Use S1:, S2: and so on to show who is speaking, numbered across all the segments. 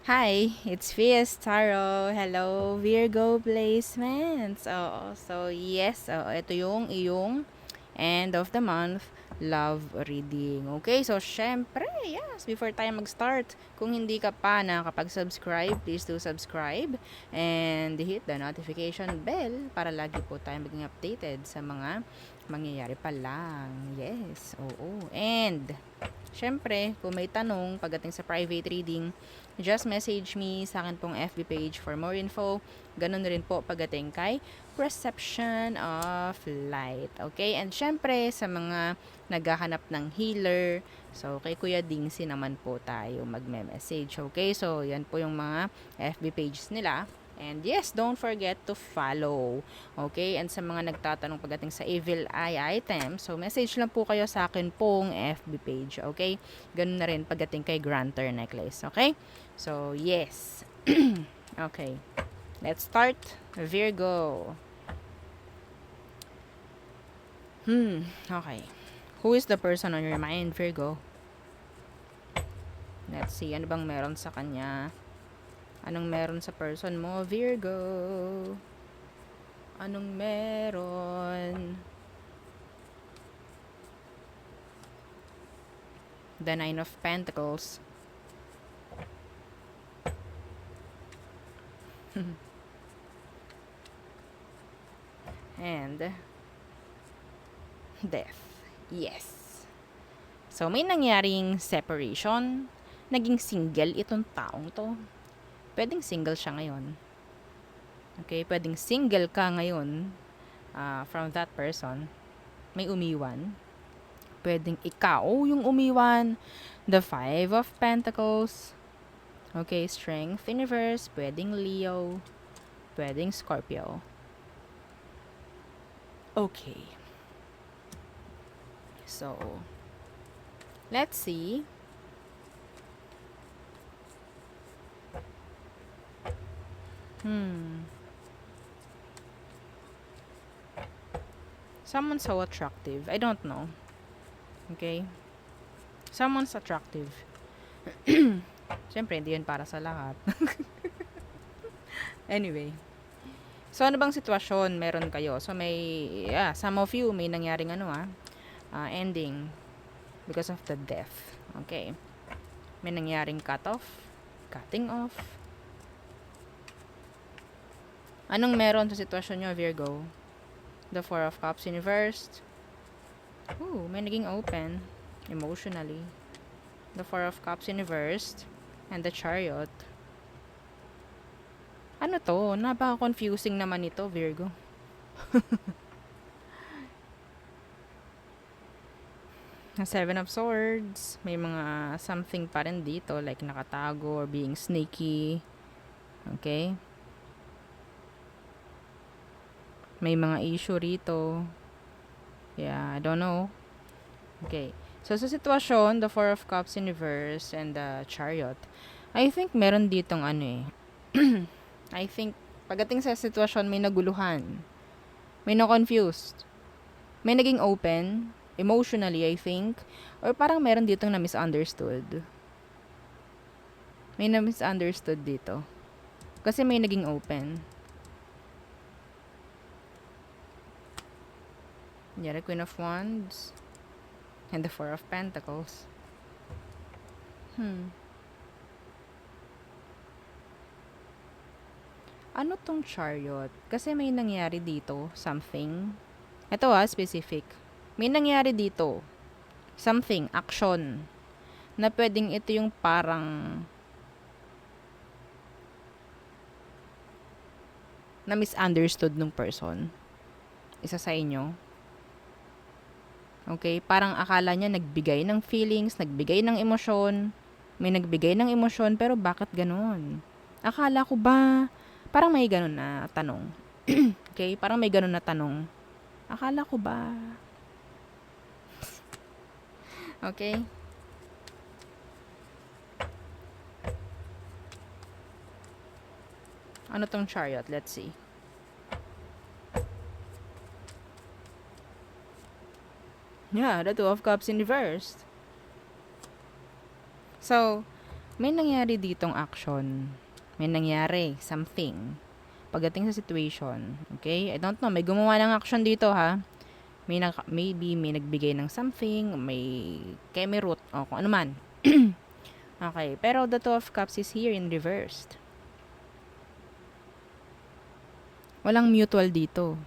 S1: Hi, it's Fias Taro. Hello, Virgo placements. Ito yung iyong end of the month love reading. Okay, so syempre, yes, before tayo mag-start, kung hindi ka pa nakakapag-subscribe, please do subscribe and hit the notification bell para lagi po tayo maging updated sa mga mangyayari pa lang. Yes, oo. And syempre, kung may tanong pagdating sa private reading, just message me sa akin pong FB page for more info. Ganun rin po pagdating kay Perception of Light. Okay? And syempre, sa mga naghahanap ng healer, so kay Kuya Dingsi naman po tayo magme-message. Okay? So, yan po yung mga FB pages nila. And yes, don't forget to follow. Okay? And sa mga nagtatanong pagdating sa Evil Eye item, so message lang po kayo sa akin pong FB page. Okay? Ganun na rin pagdating kay Granter Necklace. Okay? So, yes. Okay. Let's start. Virgo. Okay. Who is the person on your mind, Virgo? Let's see. Ano bang meron sa kanya? Anong meron sa person mo, Virgo? Anong meron? The Nine of Pentacles. And Death. Yes. So, may nangyaring separation. Naging single itong taong to. Pwedeng single siya ngayon. Okay? Pwedeng single ka ngayon from that person. May umiwan. Pwedeng ikaw yung umiwan. The Five of Pentacles. Okay, Strength Universe. Pwedeng Leo. Pwedeng Scorpio. Okay. So, let's see. Someone's so attractive. I don't know. Okay? Someone's attractive. Siyempre, hindi yun para sa lahat. Anyway. So, ano bang sitwasyon meron kayo? So, some of you, may nangyaring ending because of the death. Okay. May nangyaring cutting off. Anong meron sa sitwasyon nyo, Virgo? The Four of Cups in reversed. Ooh, may naging open emotionally. The Four of Cups in reversed. And the Chariot. Ano to? Napaka-confusing naman ito, Virgo. Seven of Swords. May mga something pa rin dito, like nakatago or being sneaky. Okay? May mga issue rito. Yeah, I don't know. Okay. So, sa sitwasyon, the Four of Cups in reverse and the Chariot, I think meron ditong I think, pagdating sa sitwasyon, may naguluhan. May na-confused. May naging open, emotionally, I think. Or parang meron ditong na-misunderstood. May na-misunderstood dito. Kasi may naging open. Yeah, the Queen of Wands. And the Four of Pentacles. Ano tong Chariot? Kasi may nangyari dito, something. Ito specific. May nangyari dito, something, action, na pwedeng ito yung parang na misunderstood ng person. Isa sa inyo. Okay? Parang akala niya nagbigay ng feelings, nagbigay ng emosyon. May nagbigay ng emosyon, pero bakit ganun? Akala ko ba, parang may ganun na tanong. Okay? Parang may ganun na tanong. Akala ko ba? Okay? Ano tong Chariot? Let's see. Yeah, the Two of Cups in reversed. So, may nangyari ditong action. May nangyari, something. Pagdating sa situation, okay? I don't know, may gumawa ng action dito ha. Maybe may nagbigay ng something, may kemerut, o kung ano man. Okay, pero the Two of Cups is here in reversed. Walang mutual dito.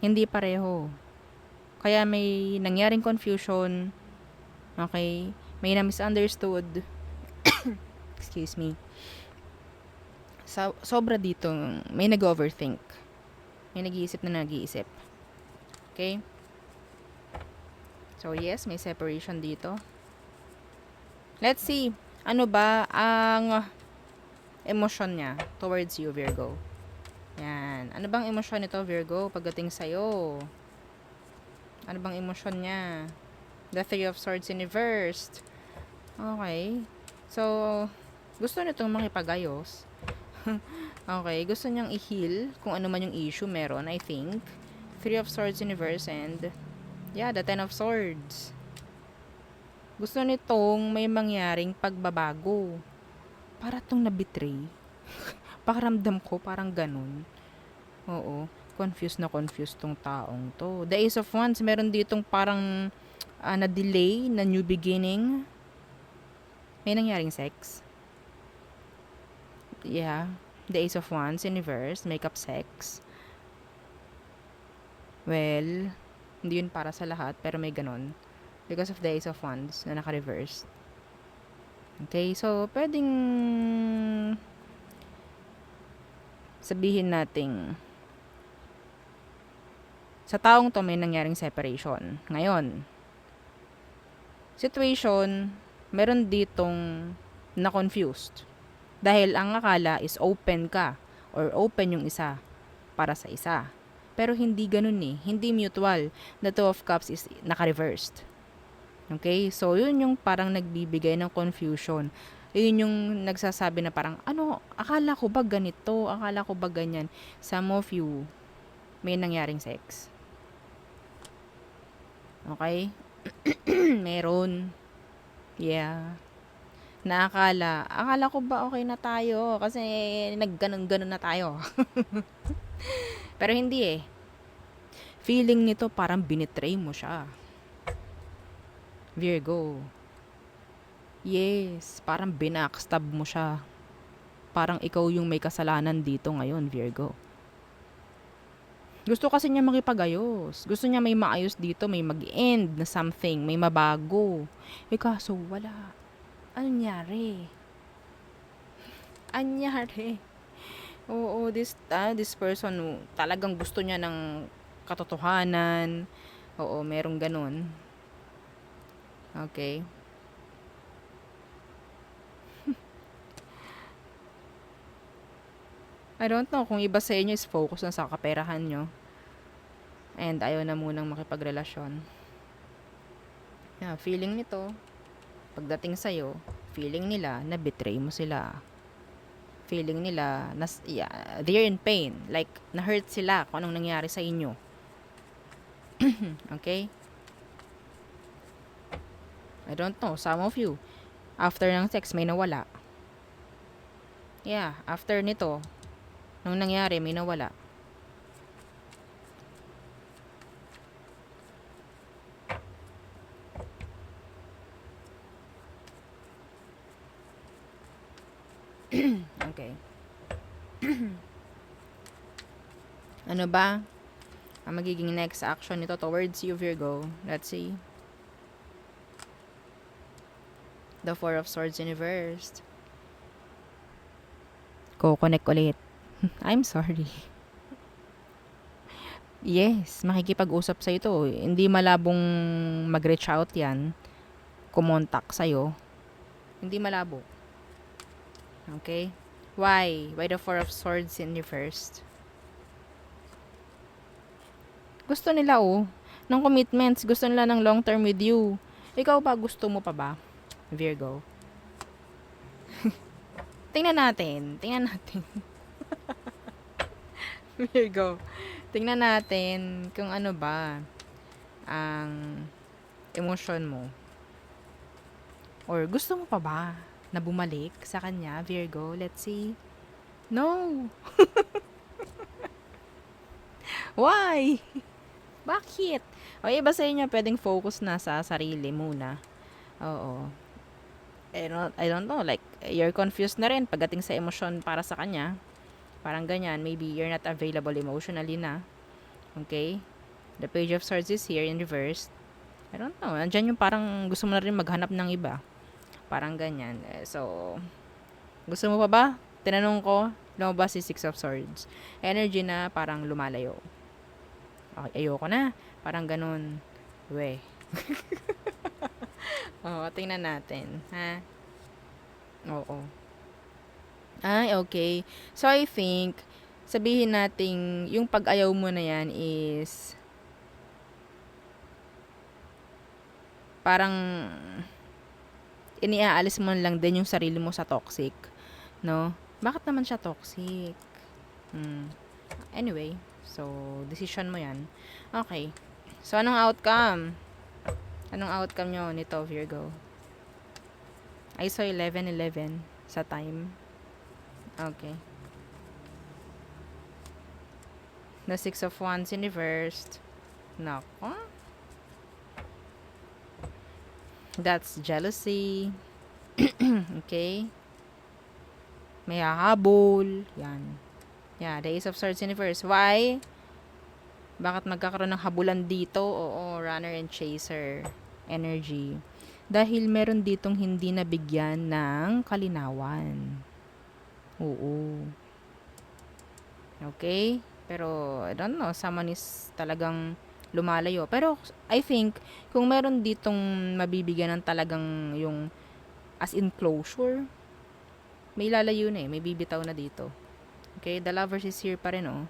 S1: Hindi pareho. Kaya may nangyaring confusion. Okay? May na-misunderstood. Excuse me. Sobra dito, may nag-overthink. May nag-iisip na nag-iisip. Okay? So, yes, may separation dito. Let's see. Ano ba ang emosyon niya towards you, Virgo? Yan. Ano bang emosyon nito, Virgo, pagdating sa'yo? Ano bang emosyon niya? The Three of Swords in reversed. Okay. So, gusto nitong makipagayos. Okay. Gusto niyang i-heal kung ano man yung issue meron, I think. Three of Swords in reverse and yeah, the Ten of Swords. Gusto nitong may mangyaring pagbabago. Para tong nabitray. Pakiramdam ko, parang ganun. Oo. Confused tong taong to. The Ace of Wands, meron ditong parang na-delay, na new beginning. May nangyaring sex. Yeah. The Ace of Wands in reverse, make-up sex. Well, hindi yun para sa lahat, pero may ganon. Because of the Ace of Wands na naka-reverse. Okay, so pwedeng sabihin nating sa taong to may nangyaring separation. Ngayon, situation, meron ditong na-confused. Dahil ang akala is open ka or open yung isa para sa isa. Pero hindi ganun eh. Hindi mutual. The Two of Cups is naka-reversed. Okay? So, yun yung parang nagbibigay ng confusion. Yun yung nagsasabi na parang, ano, akala ko ba ganito? Akala ko ba ganyan? Some of you, may nangyaring sex. Okay? Meron. Yeah. Akala ko ba okay na tayo? Kasi nagganon-ganon na tayo. Pero hindi eh. Feeling nito parang binitray mo siya. Virgo. Yes, parang binackstab mo siya. Parang ikaw yung may kasalanan dito ngayon, Virgo. Gusto kasi niya makipagayos. Gusto niya may maayos dito, may mag-end na something, may mabago. Eh kaso wala. Ano nangyari? Anyari? Oo, this person talagang gusto niya ng katotohanan. Oo, merong ganun. Okay. I don't know kung iba sa inyo is focus na sa kaperahan nyo. And ayaw na munang makipagrelasyon. Yeah, feeling nito, pagdating sa'yo, feeling nila na betray mo sila. Feeling nila, they're in pain. Like, na-hurt sila kung anong nangyari sa inyo. Okay? I don't know, some of you, after ng sex, may nawala. Yeah, after nito, nung nangyari, may nawala. Okay. Ano ba ang magiging next action nito towards you, Virgo? Let's see. The Four of Swords in reversed. Connect ulit. I'm sorry. Yes, makikipag-usap sa ito. Hindi malabong mag-reach out yan. Kumontak sa'yo. Hindi malabo. Okay? Why? Why the Four of Swords in reversed? Gusto nila ng commitments. Gusto nila ng long term with you. Ikaw ba, gusto mo pa ba? Virgo. Tingnan natin. Virgo. Tingnan natin kung ano ba ang emosyon mo. Or gusto mo pa ba? na bumalik sa kanya, Virgo. Let's see. No! Why? Bakit? O iba sa inyo, pwedeng focus na sa sarili muna. Oo. I don't know, like, you're confused na rin pagdating sa emosyon para sa kanya. Parang ganyan, maybe you're not available emotionally na. Okay? The Page of Swords is here in reverse. I don't know, andyan yung parang gusto mo na rin maghanap ng iba. Parang ganyan. So, gusto mo pa ba? Tinanong ko, lumabas si Six of Swords. Energy na parang lumalayo. Okay, ayoko na. Parang ganun. We. Oo, tingnan natin. Ha? Oo. Ay, okay. So, I think, sabihin nating, yung pag-ayaw mo na yan is, parang, iniaalis mo lang din yung sarili mo sa toxic. No? Bakit naman siya toxic? Anyway, so, decision mo yan. Okay. So, anong outcome? Anong outcome nyo nito, Virgo? I saw 11:11 sa time. Okay. The Six of Wands in reversed. Nako. That's jealousy. Okay. May hahabol. Yan. Yeah, the Ace of Swords in reverse. Why? Bakit magkakaroon ng habulan dito? Oo, runner and chaser energy. Dahil meron ditong hindi nabigyan ng kalinawan. Oo. Okay? Pero, I don't know, someone is talagang lumalayo. Pero, I think, kung meron ditong mabibigyan ng talagang yung as in closure, may lalayo na eh. May bibitaw na dito. Okay? The Lovers is here pa rin, oh.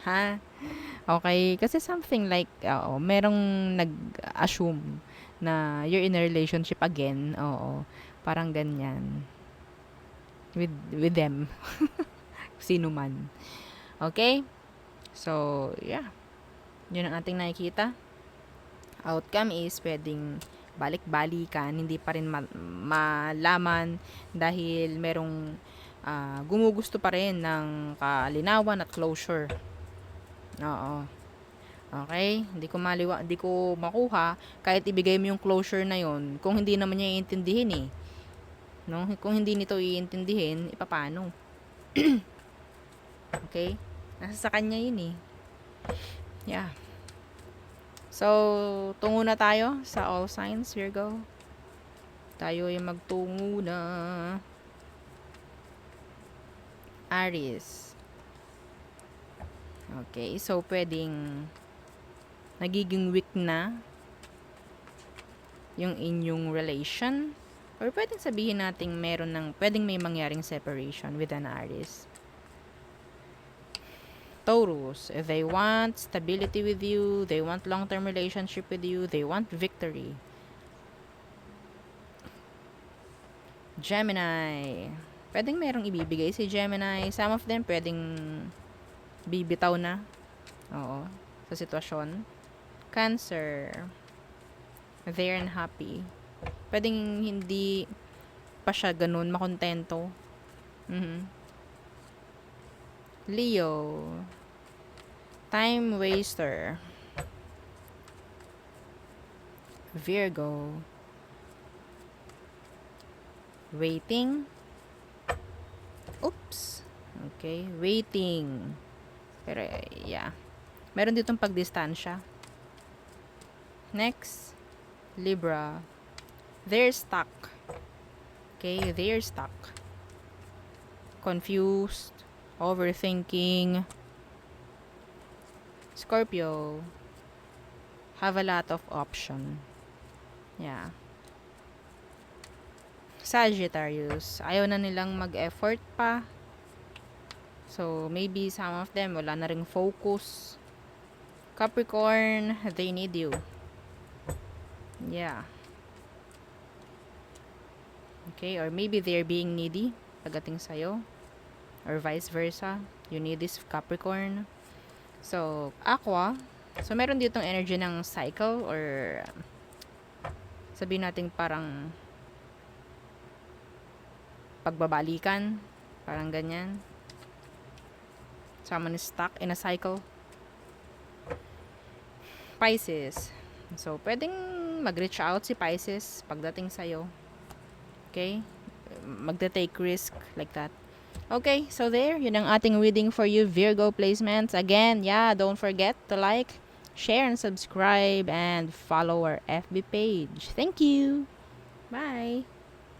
S1: Ha? Okay? Kasi something like, merong nag-assume na you're in a relationship again. Oo. Parang ganyan. With them. Sino man. Okay? So, yeah. Yun ang ating nakikita. Outcome is pwedeng balik-balikan, hindi pa rin malaman dahil merong gumugusto pa rin ng kalinawan at closure. Oo. Okay? Hindi ko makuha kahit ibigay mo yung closure na yon kung hindi naman niya iintindihin eh. No? Kung hindi nito iintindihin, paano? Okay? Nasa sa kanya yun eh. Yeah. So, tungo na tayo sa all signs, Virgo. Tayo ay magtungo na. Aries. Okay, so pwedeng nagiging weak na yung inyong relation. Or pwedeng sabihin natin pwedeng may mangyaring separation with an Aries. Taurus, they want stability with you, they want long-term relationship with you, they want victory. Gemini, pwedeng merong ibibigay si Gemini. Some of them pwedeng bibitaw na. Oo, sa sitwasyon. Cancer, they're unhappy. Pwedeng hindi pa siya ganun makontento. Leo, time waster. Virgo, waiting. Oops. Okay, waiting. Pero, yeah. Meron ditong pagdistansya. Next, Libra. They're stuck. Okay, they're stuck. Confused. Overthinking. Scorpio, have a lot of option. Yeah. Sagittarius, ayaw na nilang mag-effort pa. So, maybe some of them wala na ring focus. Capricorn, they need you. Yeah. Okay, or maybe they're being needy pagdating sa'yo. Or vice versa. You need this Capricorn. So, Aqua. So, meron ditong energy ng cycle or sabihin natin parang pagbabalikan. Parang ganyan. Someone is stuck in a cycle. Pisces. So, pwedeng mag-reach out si Pisces pagdating sa'yo. Okay? Magte-take risk like that. Okay, so there, yun ang ating reading for you, Virgo placements. Again, yeah, don't forget to like, share, and subscribe, and follow our FB page. Thank you! Bye!